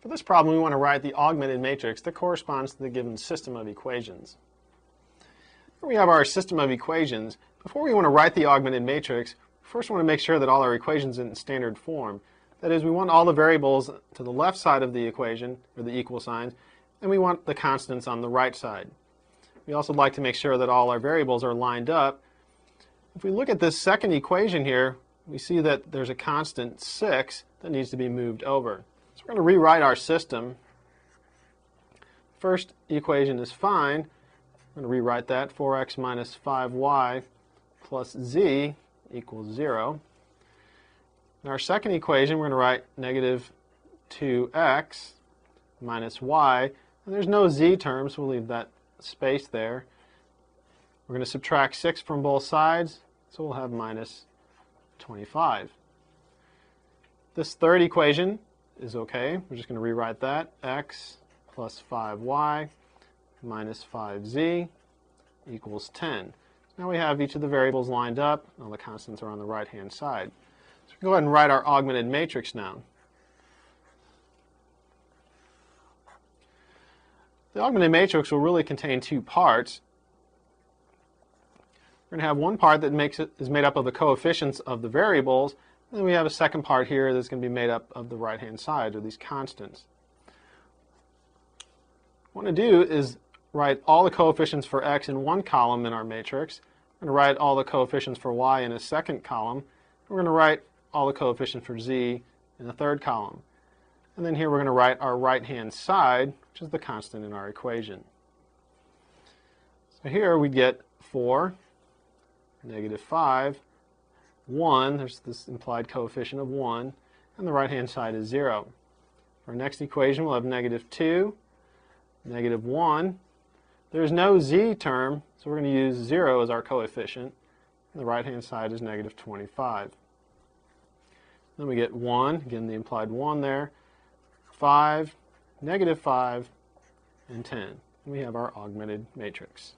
For this problem, we want to write the augmented matrix that corresponds to the given system of equations. Here we have our system of equations. Before we want to write the augmented matrix, we first want to make sure that all our equations are in standard form. That is, we want all the variables to the left side of the equation, or the equal signs, and we want the constants on the right side. We also like to make sure that all our variables are lined up. If we look at this second equation here, we see that there's a constant 6 that needs to be moved over. So we're going to rewrite our system. First equation is fine. I'm going to rewrite that. 4x minus 5y plus z equals 0. In our second equation, we're going to write negative 2x minus y. And there's no z term, so we'll leave that space there. We're going to subtract 6 from both sides, so we'll have minus 25. This third equation is okay. We're just going to rewrite that. X plus 5y minus 5z equals 10. Now we have each of the variables lined up. All the constants are on the right-hand side. So we can go ahead and write our augmented matrix now. The augmented matrix will really contain two parts. We're going to have one part that is made up of the coefficients of the variables, and then we have a second part here that's going to be made up of the right-hand side, or these constants. What I want to do is write all the coefficients for x in one column in our matrix. We're going to write all the coefficients for y in a second column. We're going to write all the coefficients for z in the third column. And then here we're going to write our right-hand side, which is the constant in our equation. So here we get 4, negative 5, 1, there's this implied coefficient of 1, and the right-hand side is 0. For our next equation, we'll have negative 2, negative 1. There's no z term, so we're going to use 0 as our coefficient. And the right-hand side is negative 25. Then we get 1, again the implied 1 there, 5, negative 5, and 10. And we have our augmented matrix.